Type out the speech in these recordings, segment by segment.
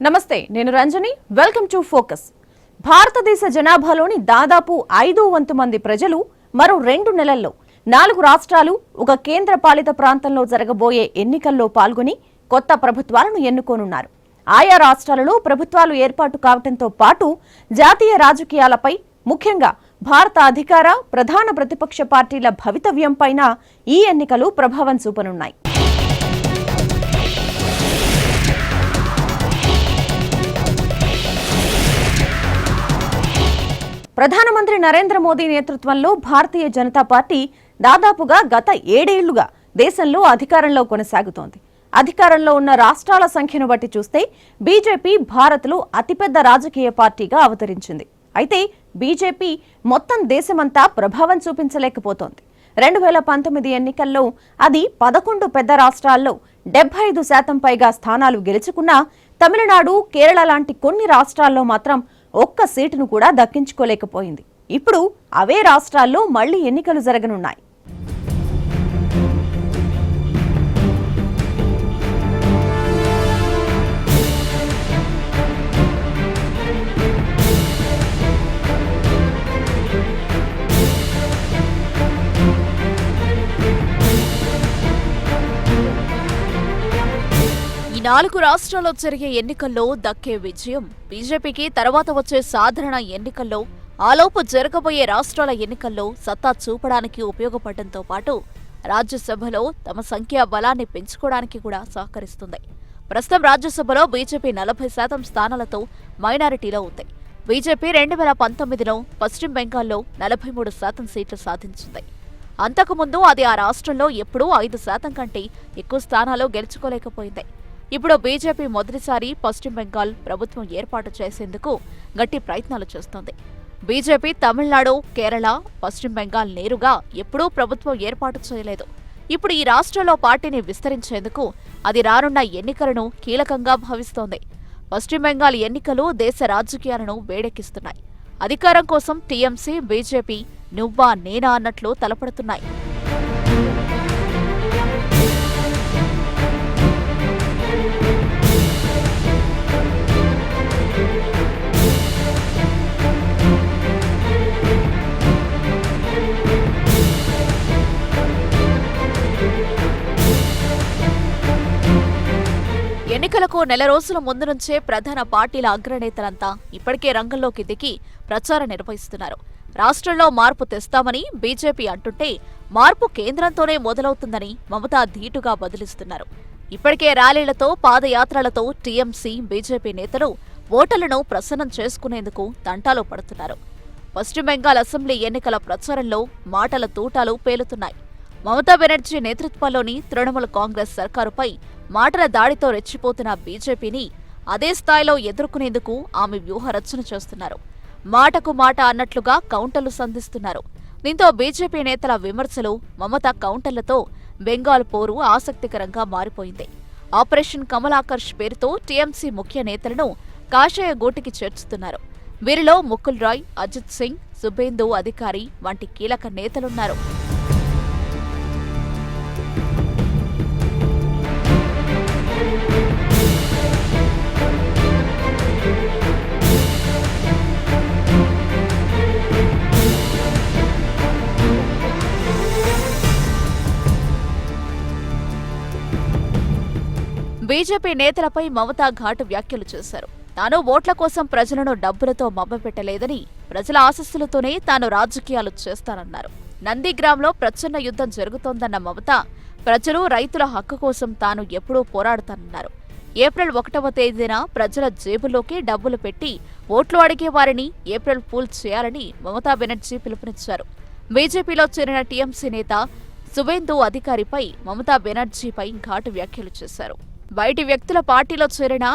నమస్తే, నేను Ranjani. Welcome to focus. భారతదేశ జనాభాలోని దాదాపు 5 మంది ప్రజలు మరో 2 నెలల్లో 4 రాష్ట్రాలు, ఒక కేంద్ర పాలిత ప్రాంతంలో జరగబోయే ఎన్నికల్లో పాల్గొని కొత్త ప్రభుత్వాలను ఎన్నుకోనున్నారు. ఆయా రాష్ట్రాలలో ప్రభుత్వాలు ఏర్పాటు కావడంతో పాటు జాతీయ రాజకీయాలపై, ముఖ్యంగా భారత అధికార, ప్రధాన ప్రతిపక్ష పార్టీల భవితవ్యంపైన ఈ ఎన్నికలు ప్రభావం చూపనున్నాయి. ప్రధానమంత్రి నరేంద్ర మోదీ నేతృత్వంలో భారతీయ జనతా పార్టీ దాదాపుగా గత 7 ఏళ్లుగా దేశంలో అధికారంలో కొనసాగుతోంది. అధికారంలో ఉన్న రాష్ట్రాల సంఖ్యను బట్టి చూస్తే బీజేపీ భారత్లో అతిపెద్ద రాజకీయ పార్టీగా అవతరించింది. అయితే బీజేపీ మొత్తం దేశమంతా ప్రభావం చూపించలేకపోతోంది. 2019 ఎన్నికల్లో అది 11 పెద్ద రాష్ట్రాల్లో 75% పైగా స్థానాలు గెలుచుకున్నా తమిళనాడు, కేరళ లాంటి కొన్ని రాష్ట్రాల్లో మాత్రం ఒక్క సీటును కూడా దక్కించుకోలేకపోయింది. ఇప్పుడు అవే రాష్ట్రాల్లో మళ్లీ ఎన్నికలు జరగనున్నాయి. ఈ 4 రాష్ట్రాల్లో జరిగే ఎన్నికల్లో దక్కే విజయం బీజేపీకి తర్వాత వచ్చే సాధారణ ఎన్నికల్లో, ఆలోపు జరగబోయే రాష్ట్రాల ఎన్నికల్లో సత్తా చూపడానికి ఉపయోగపడటంతో పాటు రాజ్యసభలో తమ సంఖ్యా బలాన్ని పెంచుకోవడానికి కూడా సహకరిస్తుంది. ప్రస్తుతం రాజ్యసభలో బీజేపీ 40% స్థానాలతో మైనారిటీలో ఉంది. బీజేపీ 2019లో పశ్చిమ బెంగాల్లో 43% సీట్లు సాధించింది. అంతకుముందు అది ఆ రాష్ట్రంలో ఎప్పుడూ 5% కంటే ఎక్కువ స్థానాలు గెలుచుకోలేకపోయింది. ఇప్పుడు బీజేపీ మొదటిసారి పశ్చిమ బెంగాల్ ప్రభుత్వం ఏర్పాటు చేసేందుకు గట్టి ప్రయత్నాలు చేస్తోంది. బీజేపీ తమిళనాడు, కేరళ, పశ్చిమ బెంగాల్ నేరుగా ఎప్పుడూ ప్రభుత్వం ఏర్పాటు చేయలేదు. ఇప్పుడు ఈ రాష్ట్రాల్లో పార్టీని విస్తరించేందుకు అది రానున్న ఎన్నికలను కీలకంగా భావిస్తోంది. పశ్చిమ బెంగాల్ ఎన్నికలు దేశ రాజకీయాలను వేడెక్కిస్తున్నాయి. అధికారం కోసం టీఎంసీ, బీజేపీ నువ్వా నేనా అన్నట్లు తలపడుతున్నాయి. ఎన్నికలకు నెల రోజుల ముందు నుంచే ప్రధాన పార్టీల అగ్రనేతలంతా ఇప్పటికే రంగంలోకి దిగి ప్రచారం నిర్వహిస్తున్నారు. రాష్ట్రంలో మార్పు తెస్తామని బీజేపీ అంటుంటే మార్పు కేంద్రంతోనే మొదలవుతుందని మమతా ధీటుగా బదిలిస్తున్నారు. ఇప్పటికే ర్యాలీలతో, పాదయాత్రలతో టీఎంసీ, బీజేపీ నేతలు ఓటర్లను ప్రసన్నం చేసుకునేందుకు తంటాలు పడుతున్నారు. పశ్చిమ బెంగాల్ అసెంబ్లీ ఎన్నికల ప్రచారంలో మాటల తూటాలు పేలుతున్నాయి. మమతా బెనర్జీ నేతృత్వంలోని తృణమూల్ కాంగ్రెస్ సర్కారుపై మాటల దాడితో రెచ్చిపోతున్న బీజేపీని అదే స్థాయిలో ఎదుర్కొనేందుకు ఆమె వ్యూహరచన చేస్తున్నారు. మాటకు మాట అన్నట్లుగా కౌంటర్లు సంధిస్తున్నారు. దీంతో బీజేపీ నేతల విమర్శలు, మమతా కౌంటర్లతో బెంగాల్ పోరు ఆసక్తికరంగా మారిపోయింది. ఆపరేషన్ కమలాకర్ష్ పేరుతో టీఎంసీ ముఖ్య నేతలను కాషాయ గూటికి చేర్చుతున్నారు. వీరిలో ముకుల్ రాయ్, అజిత్ సింగ్, సుబేందు అధికారి వంటి కీలక నేతలున్నారు. బీజేపీ నేతలపై మమతా ఘాటు వ్యాఖ్యలు చేశారు. తాను ఓట్ల కోసం ప్రజలను డబ్బులతో మభ్యపెట్టలేదని, ప్రజల ఆశస్సులతోనే తాను రాజకీయాలు చేస్తానన్నారు. నందిగ్రామ్లో ప్రచ్ఛన్న యుద్ధం జరుగుతోందన్న మమత, ప్రజలు, రైతుల హక్కు కోసం తాను ఎప్పుడూ పోరాడతానన్నారు. ఏప్రిల్ 1వ తేదీన ప్రజల జేబుల్లోకి డబ్బులు పెట్టి ఓట్లు అడిగే వారిని ఏప్రిల్ ఫూల్ చేయాలని మమతా బెనర్జీ పిలుపునిచ్చారు. బీజేపీలో చేరిన టీఎంసీ నేత సుబేందు అధికారిపై మమతా బెనర్జీపై ఘాటు వ్యాఖ్యలు చేశారు. బయటి వ్యక్తుల పార్టీలో చేరిన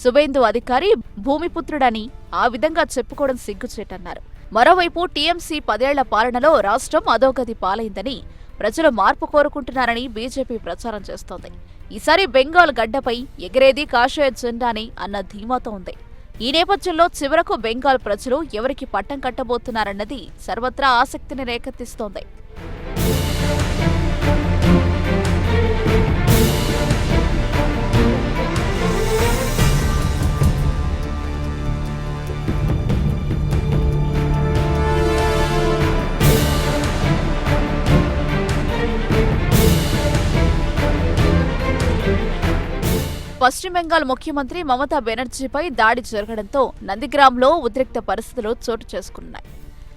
సుబేందు అధికారి భూమిపుత్రుడని ఆ విధంగా చెప్పుకోవడం సిగ్గుచేటన్నారు. మరోవైపు టీఎంసీ 10 ఏళ్ల పాలనలో రాష్ట్రం అధోగతి పాలైందని, ప్రజలు మార్పు కోరుకుంటున్నారని బీజేపీ ప్రచారం చేస్తోంది. ఈసారి బెంగాల్ గడ్డపై ఎగిరేది కాషాయ జెండాని అన్న ధీమాతో ఉంది. ఈ నేపథ్యంలో చివరకు బెంగాల్ ప్రజలు ఎవరికి పట్టం కట్టబోతున్నారన్నది సర్వత్రా ఆసక్తిని రేకెత్తిస్తోంది. పశ్చిమ బెంగాల్ ముఖ్యమంత్రి మమతా బెనర్జీపై దాడి జరగడంతో నందిగ్రామ్లో ఉద్రిక్త పరిస్థితులు చోటు చేసుకున్నాయి.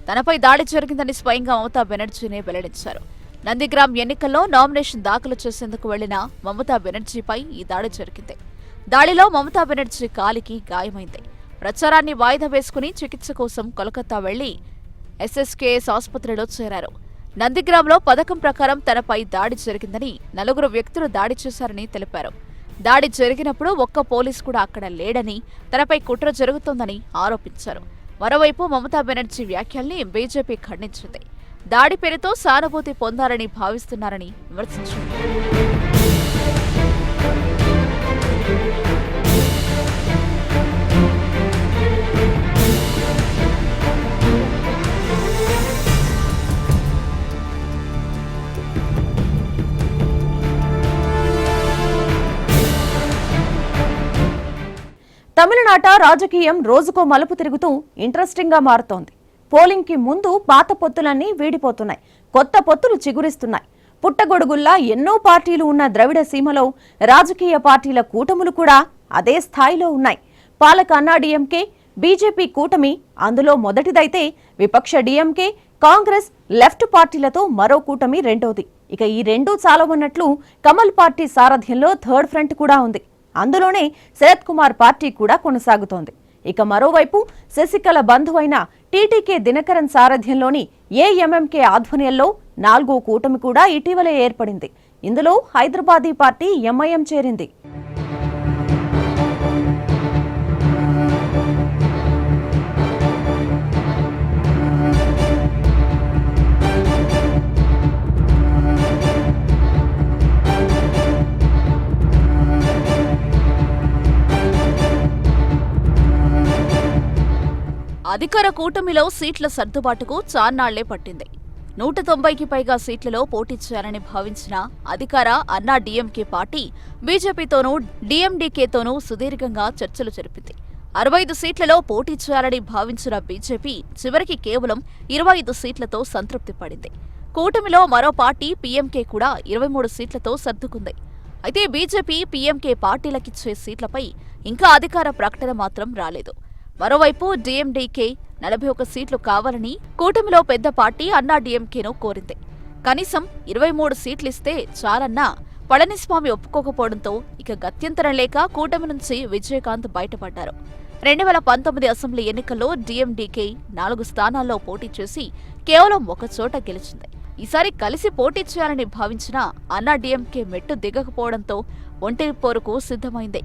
తనపై దాడి జరిగిందని స్వయంగా మమతా బెనర్జీనే వెల్లడించారు. నందిగ్రామ్ ఎన్నికల్లో నామినేషన్ దాఖలు చేసేందుకు వెళ్లిన మమతా బెనర్జీపై ఈ దాడి జరిగింది. దాడిలో మమతా బెనర్జీ కాలికి గాయమైంది. ప్రచారాన్ని వాయిదా వేసుకుని చికిత్స కోసం కోల్కతా వెళ్లి ఎస్ఎస్కేఎస్ ఆసుపత్రిలో చేరారు. నందిగ్రామ్లో పథకం ప్రకారం తనపై దాడి జరిగిందని, 4 వ్యక్తులు దాడి చేశారని తెలిపారు. దాడి జరిగినప్పుడు ఒక్క పోలీసు కూడా అక్కడ లేడని, తనపై కుట్ర జరుగుతోందని ఆరోపించారు. మరోవైపు మమతా బెనర్జీ వ్యాఖ్యల్ని బీజేపీ ఖండించింది. దాడి పేరుతో సానుభూతి పొందాలని భావిస్తున్నారని విమర్శించింది. తమిళనాట రాజకీయం రోజుకో మలుపు తిరుగుతూ ఇంట్రెస్టింగ్ గా మారుతోంది. పోలింగ్ కి ముందు పాత పొత్తులన్నీ వీడిపోతున్నాయి, కొత్త పొత్తులు చిగురిస్తున్నాయి. పుట్టగొడుగుల్లా ఎన్నో పార్టీలు ఉన్న ద్రవిడ సీమలో రాజకీయ పార్టీల కూటములు కూడా అదే స్థాయిలో ఉన్నాయి. పాలక అన్నా డీఎంకే, బీజేపీ కూటమి అందులో మొదటిదైతే, విపక్ష డీఎంకే, కాంగ్రెస్, లెఫ్ట్ పార్టీలతో మరో కూటమి రెండోది. ఇక ఈ రెండూ చాలవన్నట్లు కమల్ పార్టీ సారథ్యంలో థర్డ్ ఫ్రంట్ కూడా ఉంది. అందులోనే శరత్ కుమార్ పార్టీ కూడా కొనసాగుతోంది. ఇక మరోవైపు శశికళ బంధువైన టీటీకే దినకరన్ సారథ్యంలోని ఏఎంఎంకే ఆధ్వర్యంలో 4వ కూటమి కూడా ఇటీవలే ఏర్పడింది. ఇందులో హైదరాబాదీ పార్టీ ఎంఐఎం చేరింది. అధికార కూటమిలో సీట్ల సర్దుబాటుకు చాన్నాళ్లే పట్టింది. 190కి పైగా సీట్లలో పోటీ చేయాలని భావించిన అధికార అన్నా డీఎంకే పార్టీ బీజేపీతోనూ డీఎండీకేతోనూ సుదీర్ఘంగా చర్చలు జరిపింది. 65 సీట్లలో పోటీ చేయాలని భావించిన బీజేపీ చివరికి కేవలం 25 సీట్లతో సంతృప్తి పడింది. కూటమిలో మరో పార్టీ పీఎంకే కూడా 23 సీట్లతో సర్దుకుంది. అయితే బీజేపీ, పీఎంకే పార్టీలకిచ్చే సీట్లపై ఇంకా అధికార ప్రకటన మాత్రం రాలేదు. మరోవైపు డీఎండీకే 41 సీట్లు కావాలని కూటమిలో పెద్ద పార్టీ అన్నా డీఎంకేను కోరింది. కనీసం 23 సీట్లిస్తే చాలన్నా పళనిస్వామి ఒప్పుకోకపోవడంతో ఇక గత్యంతరం లేక కూటమి నుంచి విజయకాంత్ బయటపడ్డారు. 2019 అసెంబ్లీ ఎన్నికల్లో డీఎండీకే 4 స్థానాల్లో పోటీ చేసి కేవలం 1 చోట గెలిచింది. ఈసారి కలిసి పోటీ చేయాలని భావించిన అన్నా డీఎంకే మెట్టు దిగకపోవడంతో ఒంటరి పోరుకు సిద్ధమైంది.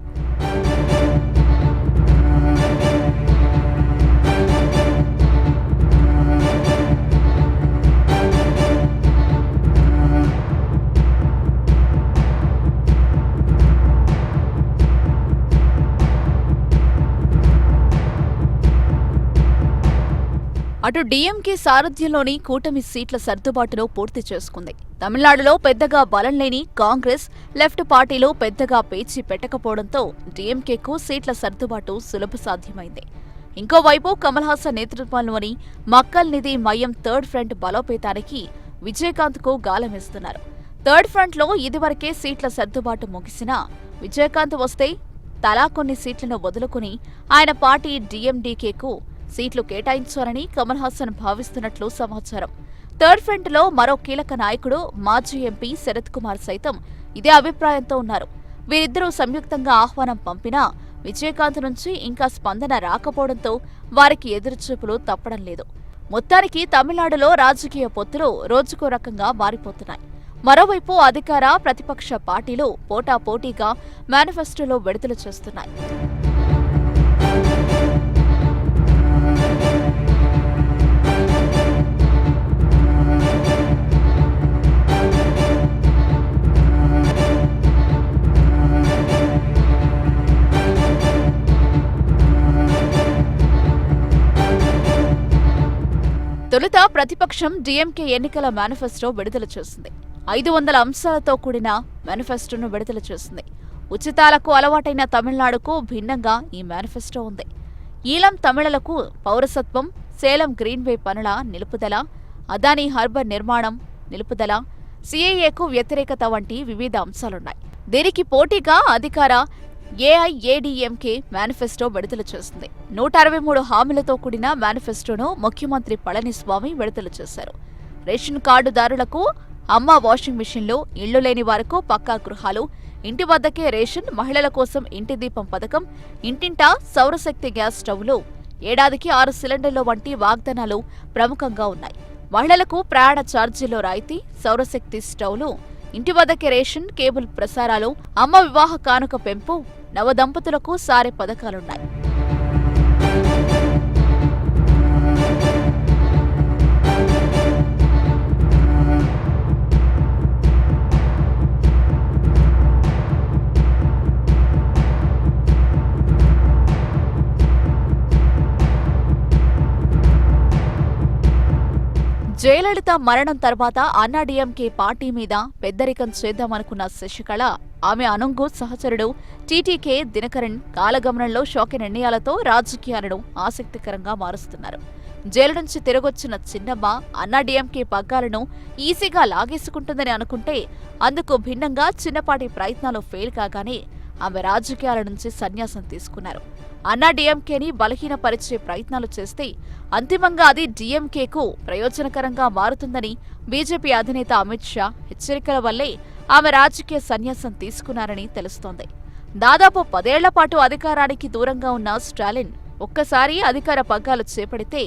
అటు డీఎంకే సారథ్యంలోని కూటమి సీట్ల సర్దుబాటును పూర్తి చేసుకుంది. తమిళనాడులో పెద్దగా బలం లేని కాంగ్రెస్, లెఫ్ట్ పార్టీలు పెద్దగా పేచి పెట్టకపోవడంతో డీఎంకేకు సీట్ల సర్దుబాటు సులభ సాధ్యమైంది. ఇంకోవైపు కమల్ హాసన్ నేతృత్వంలోని మక్కల్ నిధి మయం థర్డ్ ఫ్రంట్ బలోపేతానికి విజయకాంత్కు గాలమేస్తున్నారు. థర్డ్ ఫ్రంట్లో ఇదివరకే సీట్ల సర్దుబాటు ముగిసినా విజయకాంత్ వస్తే తలా కొన్ని సీట్లను వదులుకుని ఆయన పార్టీ డీఎండీకేకు సీట్లు కేటాయించాలని కమల్ హాసన్ భావిస్తున్నట్లు సమాచారం. థర్డ్ ఫ్రంట్ లో మరో కీలక నాయకుడు మాజీ ఎంపీ శరత్ కుమార్ సైతం ఇదే అభిప్రాయంతో ఉన్నారు. వీరిద్దరూ సంయుక్తంగా ఆహ్వానం పంపినా విజయకాంత్ నుంచి ఇంకా స్పందన రాకపోవడంతో వారికి ఎదురుచూపులు తప్పడం లేదు. మొత్తానికి తమిళనాడులో రాజకీయ పొత్తులు రోజుకో రకంగా మారిపోతున్నాయి. మరోవైపు అధికార, ప్రతిపక్ష పార్టీలు పోటాపోటీగా మేనిఫెస్టోలో విడుదల చేస్తున్నాయి. తొలుత ప్రతిపక్షం డీఎంకే ఎన్నికల మేనిఫెస్టో విడుదల చేసింది. 500 అంశాలతో కూడిన మేనిఫెస్టోను విడుదల చేసింది. ఉచితాలకు అలవాటైన తమిళనాడుకు భిన్నంగా ఈ మేనిఫెస్టో ఉంది. ఈలం తమిళలకు పౌరసత్వం, సేలం గ్రీన్వే పనుల నిలుపుదల, అదానీ హార్బర్ నిర్మాణం నిలుపుదల, సీఏఏకు వ్యతిరేకత వంటి వివిధ అంశాలున్నాయి. దీనికి పోటీగా అధికార ఏఐఏడీఎంకే మేనిఫెస్టో విడుదల చేసింది. 163 హామీలతో కూడిన మేనిఫెస్టోను ముఖ్యమంత్రి పళనిస్వామి విడుదల చేశారు. రేషన్ కార్డుదారులకు అమ్మ వాషింగ్ మిషన్లు, ఇళ్లు లేని వారికి పక్కా గృహాలు, ఇంటి వద్దకే రేషన్, మహిళల కోసం ఇంటి దీపం పథకం, ఇంటింటా సౌరశక్తి గ్యాస్ స్టవ్లు, ఏడాదికి 6 సిలిండర్ల వంటి వాగ్దానాలు ప్రముఖంగా ఉన్నాయి. మహిళలకు ప్రయాణ ఛార్జీల్లో రాయితీ, సౌరశక్తి స్టవ్లు, ఇంటి వద్దకే రేషన్, కేబుల్ ప్రసారాలు, అమ్మ వివాహ కానుక పెంపు, నవదంపతులకు సారే పథకాలున్నాయి. జయలలిత మరణం తర్వాత అన్నాడీఎంకే పార్టీ మీద పెద్దరికం చేద్దామనుకున్న శశికళ, ఆమె అనుంగు సహచరుడు టీటీకే దినకరన్ కాలగమనంలో షాకి నిర్ణయాలతో రాజకీయాలను ఆసక్తికరంగా మారుస్తున్నారు. జైలు నుంచి తిరగొచ్చిన చిన్నమ్మ అన్నాడీఎంకే పగ్గాలను ఈజీగా లాగేసుకుంటుందని అనుకుంటే అందుకు భిన్నంగా చిన్నపాటి ప్రయత్నాలు ఫెయిల్ కాగానే ఆమె రాజకీయాల నుంచి సన్యాసం తీసుకున్నారు. అన్నాడీఎంకేని బలహీనపరిచే ప్రయత్నాలు చేస్తే అంతిమంగా అది డీఎంకేకు ప్రయోజనకరంగా మారుతుందని బీజేపీ అధినేత అమిత్ షా హెచ్చరికల వల్లే ఆమె రాజకీయ సన్యాసం తీసుకున్నారని తెలుస్తోంది. దాదాపు 10 ఏళ్ల పాటు అధికారానికి దూరంగా ఉన్న స్టాలిన్ ఒక్కసారి అధికార పగ్గాలు చేపడితే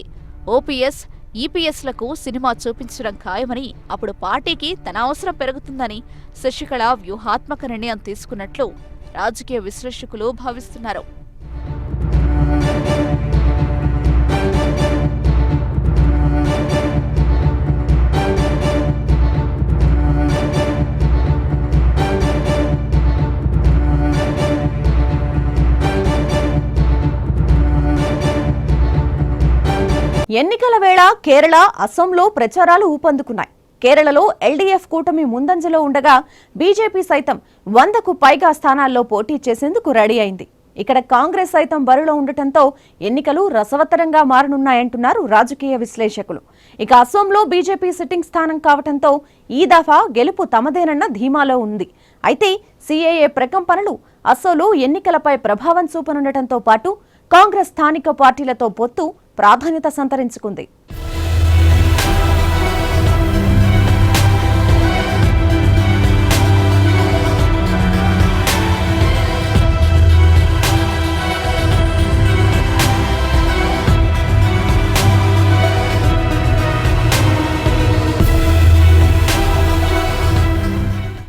ఓపీఎస్, ఈపీఎస్లకు సినిమా చూపించడం ఖాయమని, అప్పుడు పార్టీకి తన అవసరం పెరుగుతుందని శశికళ వ్యూహాత్మక నిర్ణయం తీసుకున్నట్లు రాజకీయ విశ్లేషకులు భావిస్తున్నారు. ఎన్నికల వేళ కేరళ, అసోంలో ప్రచారాలు ఊపందుకున్నాయి. కేరళలో ఎల్డీఎఫ్ కూటమి ముందంజలో ఉండగా బీజేపీ సైతం 100కు పైగా స్థానాల్లో పోటీ చేసేందుకు రెడీ అయింది. ఇక్కడ కాంగ్రెస్ సైతం బరిలో ఉండటంతో ఎన్నికలు రసవత్తరంగా మారనున్నాయంటున్నారు రాజకీయ విశ్లేషకులు. ఇక అసోంలో బీజేపీ సిట్టింగ్ స్థానం కావటంతో ఈ దఫా గెలుపు తమదేనన్న ధీమాలో ఉంది. అయితే సీఏఏ ప్రకంపనలు అసోంలో ఎన్నికలపై ప్రభావం చూపనుండటంతో పాటు కాంగ్రెస్ స్థానిక పార్టీలతో పొత్తు ప్రాధాన్యత సంతరించుకుంది.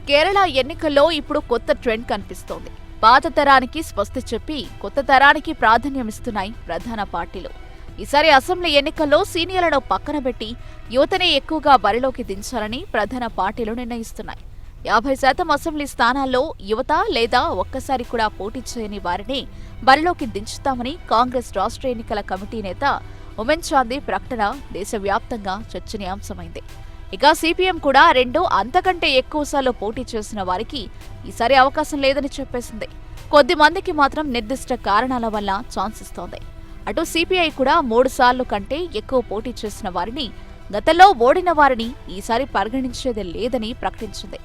కేరళ ఎన్నికల్లో ఇప్పుడు కొత్త ట్రెండ్ కనిపిస్తోంది. పాత తరానికి స్వస్తి చెప్పి కొత్త తరానికి ప్రాధాన్యమిస్తున్నాయి ప్రధాన పార్టీలు. ఈసారి అసెంబ్లీ ఎన్నికల్లో సీనియర్లను పక్కన పెట్టి యువతనే ఎక్కువగా బరిలోకి దించాలని ప్రధాన పార్టీలు నిర్ణయిస్తున్నాయి. 50% అసెంబ్లీ స్థానాల్లో యువత లేదా ఒక్కసారి కూడా పోటీ చేయని వారిని బరిలోకి దించుతామని కాంగ్రెస్ రాష్ట్ర ఎన్నికల కమిటీ నేత ఉమెన్ చాందీ ప్రకటన దేశవ్యాప్తంగా చర్చనీయాంశమైంది. ఇక సిపిఎం కూడా 2 అంతకంటే ఎక్కువసార్లు పోటీ చేసిన వారికి ఈసారి అవకాశం లేదని చెప్పేసింది. కొద్ది మందికి మాత్రం నిర్దిష్ట కారణాల వల్ల ఛాన్స్ ఇస్తోంది. అటు సిపిఐ కూడా 3 సార్లు కంటే ఎక్కువ పోటీ చేసిన వారిని, గతంలో ఓడిన వారిని ఈసారి పరిగణించేది లేదని ప్రకటించింది.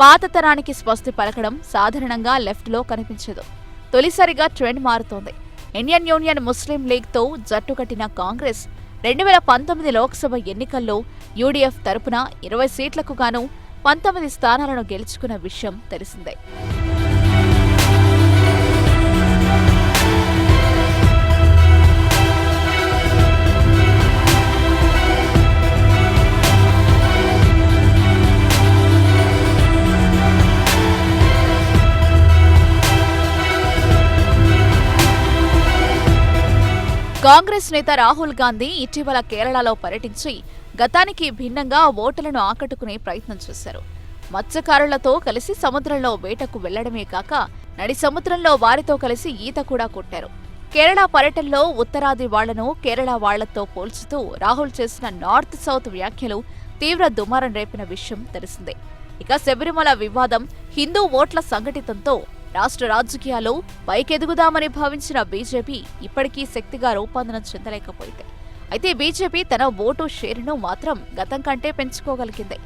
పాత తరానికి స్వస్తి పలకడం సాధారణంగా లెఫ్ట్లో కనిపించదు. తొలిసారిగా ట్రెండ్ మారుతోంది. ఇండియన్ యూనియన్ ముస్లిం లీగ్తో జట్టు కట్టిన కాంగ్రెస్ 2019 లోక్సభ ఎన్నికల్లో యూడీఎఫ్ తరపున 20 సీట్లకు గాను 19 స్థానాలను గెలుచుకున్న విషయం తెలిసిందే. కాంగ్రెస్ నేత రాహుల్ గాంధీ ఇటీవల కేరళలో పర్యటించి గతానికి భిన్నంగా ఓటర్లను ఆకట్టుకునే ప్రయత్నం చేశారు. మత్స్యకారులతో కలిసి సముద్రంలో వేటకు వెళ్లడమే కాక నడి సముద్రంలో వారితో కలిసి ఈత కూడా కొట్టారు. కేరళ పర్యటనలో ఉత్తరాది వాళ్లను కేరళ వాళ్లతో పోల్చుతూ రాహుల్ చేసిన నార్త్ సౌత్ వ్యాఖ్యలు తీవ్ర దుమారం రేపిన విషయం తెలిసిందే. ఇక శబరిమల వివాదం, హిందూ ఓట్ల సంఘటితంతో రాష్ట్ర రాజకీయాల్లో పైకెదుగుదామని భావించిన బీజేపీ ఇప్పటికీ శక్తిగా రూపాంతరం చెందలేకపోయింది. అయితే బీజేపీ తన ఓటు షేరును మాత్రం గతం కంటే పెంచుకోగలిగింది.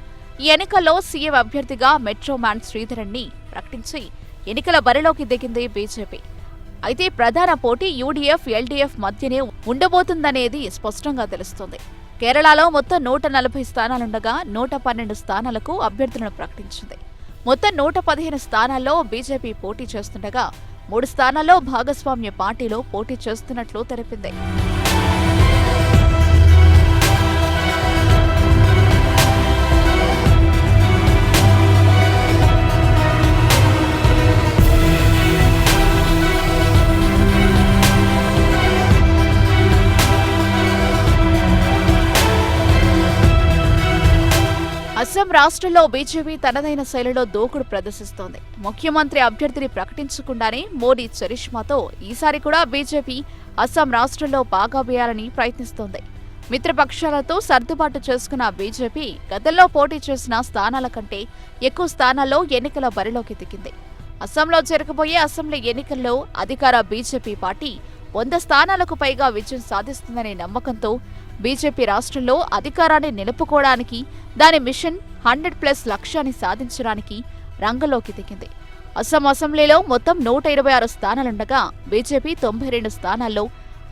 ఈ ఎన్నికల్లో సీఎం అభ్యర్థిగా మెట్రో మ్యాన్ శ్రీధరన్ని ప్రకటించి ఎన్నికల బరిలోకి దిగింది బీజేపీ. అయితే ప్రధాన పోటీ యూడీఎఫ్, ఎల్డీఎఫ్ మధ్యనే ఉండబోతుందనేది స్పష్టంగా తెలుస్తోంది. కేరళలో మొత్తం 140 స్థానాలుండగా 112 స్థానాలకు అభ్యర్థులను ప్రకటించింది. మొత్తం 115 స్థానాల్లో బీజేపీ పోటీ చేస్తుండగా 3 స్థానాల్లో భాగస్వామ్య పార్టీలో పోటీ చేస్తున్నట్లు తెలిపింది. అస్సాం రాష్ట్రంలో బీజేపీ తనదైన శైలిలో దూకుడు ప్రదర్శిస్తోంది. ముఖ్యమంత్రి అభ్యర్థిని ప్రకటించకుండానే మోడీ చరిష్మాతో ఈసారి కూడా బీజేపీ అస్సాం రాష్ట్రంలో పాగా వేయాలని ప్రయత్నిస్తోంది. మిత్రపక్షాలతో సర్దుబాటు చేసుకున్న బీజేపీ గతంలో పోటీ చేసిన స్థానాల కంటే ఎక్కువ స్థానాల్లో ఎన్నికల బరిలోకి దిగింది. అస్సాంలో జరగబోయే అసెంబ్లీ ఎన్నికల్లో అధికార బీజేపీ పార్టీ 100 స్థానాలకు పైగా విజయం సాధిస్తుందనే నమ్మకంతో బీజేపీ రాష్ట్రంలో అధికారాన్ని నిలుపుకోవడానికి, దాని మిషన్ 100+ లక్ష్యాన్ని సాధించడానికి రంగంలోకి దిగింది. అస్సాం అసెంబ్లీలో మొత్తం 126 స్థానాలుండగా బీజేపీ 92 స్థానాల్లో,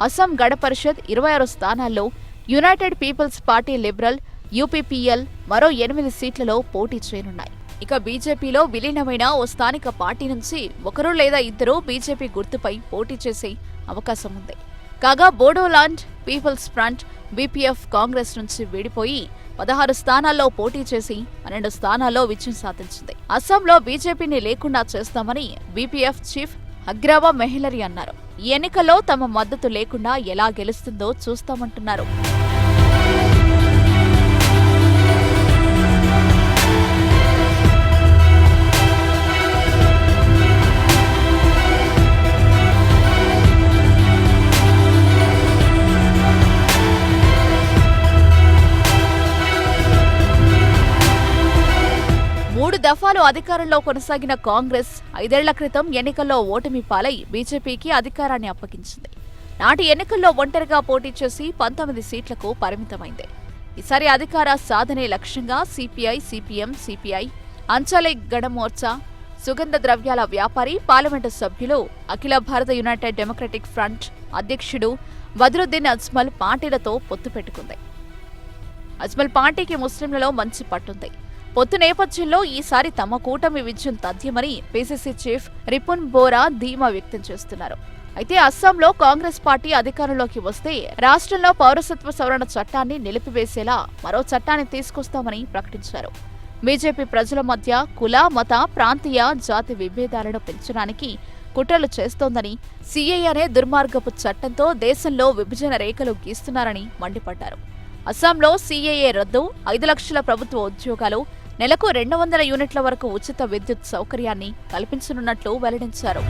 అస్సాం గణ పరిషత్ 26 స్థానాల్లో, యునైటెడ్ పీపుల్స్ పార్టీ లిబరల్, యూపీపీఎల్ మరో 8 సీట్లలో పోటీ చేయనున్నాయి. ఇక బీజేపీలో విలీనమైన ఓ స్థానిక పార్టీ నుంచి ఒకరు లేదా ఇద్దరు బీజేపీ గుర్తుపై పోటీ చేసే అవకాశం ఉంది. కాగా Bodoland People's Front, BPF Congress నుంచి విడిపోయి 16 స్థానాల్లో పోటీ చేసి 12 స్థానాల్లో విజయం సాధించింది. అస్సాంలో బీజేపీని లేకుండా చేస్తామని బీపీఎఫ్ చీఫ్ అగ్రావా మెహిలరి అన్నారు. ఈ ఎన్నికల్లో తమ మద్దతు లేకుండా ఎలా గెలుస్తుందో చూస్తామంటున్నారు. దఫాలు అధికారంలో కొనసాగిన కాంగ్రెస్ 5 ఏళ్ల క్రితం ఎన్నికల్లో ఓటమి పాలై బీజేపీకి అధికారాన్ని అప్పగించింది. నాటి ఎన్నికల్లో ఒంటరిగా పోటీ చేసి 19 సీట్లకు పరిమితమైంది. ఈసారి అధికార సాధనే లక్ష్యంగా సిపిఐ, సిపిఎం, సిపిఐ, అంచలై గణమోర్చా, సుగంధ ద్రవ్యాల వ్యాపారి పార్లమెంటు సభ్యులు, అఖిల భారత యునైటెడ్ డెమోక్రటిక్ ఫ్రంట్ అధ్యక్షుడు బద్రుద్దీన్ అజ్మల్ పార్టీలతో పొత్తు పెట్టుకుంది. అజ్మల్ పార్టీకి ముస్లింలలో మంచి పట్టుంది. పొత్తు నేపథ్యంలో ఈసారి తమ కూటమి విజయం తథ్యమని పీసీసీ చీఫ్ రిపున్ బోరా ధీమా వ్యక్తం చేస్తున్నారు. అయితే అస్సాంలో కాంగ్రెస్ పార్టీ అధికారంలోకి వస్తే రాష్ట్రంలో పౌరసత్వ సవరణ చట్టాన్ని నిలిపివేసేలా మరో చట్టాన్ని తీసుకొస్తామని ప్రకటించారు. బీజేపీ ప్రజల మధ్య కుల, మత, ప్రాంతీయ, జాతి విభేదాలను పెంచడానికి కుట్రలు చేస్తోందని, సీఏఏ అనే దుర్మార్గపు చట్టంతో దేశంలో విభజన రేఖలు గీస్తున్నారని మండిపడ్డారు. అస్సాంలో సీఏఏ రద్దు, 5 లక్షల ప్రభుత్వ ఉద్యోగాలు, నెలకు 200 యూనిట్ల వరకు ఉచిత విద్యుత్ సౌకర్యాన్ని కల్పించనున్నట్లు వెల్లడించారు.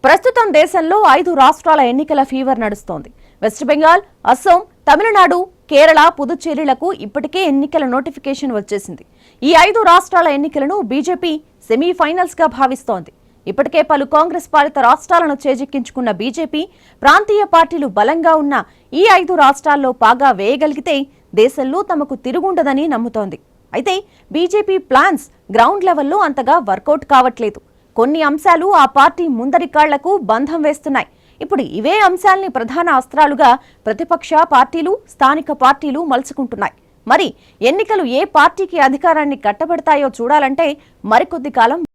ప్రస్తుతం దేశంలో 5 రాష్ట్రాల ఎన్నికల ఫీవర్ నడుస్తోంది. వెస్ట్ బెంగాల్, అస్సాం, తమిళనాడు, కేరళ, పుదుచ్చేరిలకు ఇప్పటికే ఎన్నికల నోటిఫికేషన్ వచ్చేసింది. ఈ 5 రాష్ట్రాల ఎన్నికలను బీజేపీ సెమీఫైనల్స్ గా భావిస్తోంది. ఇప్పటికే పలు కాంగ్రెస్ పాలిత రాష్ట్రాలను చేజిక్కించుకున్న బీజేపీ ప్రాంతీయ పార్టీలు బలంగా ఉన్న ఈ 5 రాష్ట్రాల్లో పాగా వేయగలిగితే దేశంలో తమకు తిరుగుండదని నమ్ముతోంది. అయితే బీజేపీ ప్లాన్స్ గ్రౌండ్ లెవెల్లో అంతగా వర్కౌట్ కావట్లేదు. కొన్ని అంశాలు ఆ పార్టీ ముందరి కాళ్లకు బంధం వేస్తున్నాయి. ఇప్పుడు ఇవే అంశాల్ని ప్రధాన అస్త్రాలుగా ప్రతిపక్ష పార్టీలు, స్థానిక పార్టీలు మలుచుకుంటున్నాయి. మరి ఎన్నికలు ఏ పార్టీకి అధికారాన్ని కట్టబెడతాయో చూడాలంటే మరికొద్ది కాలం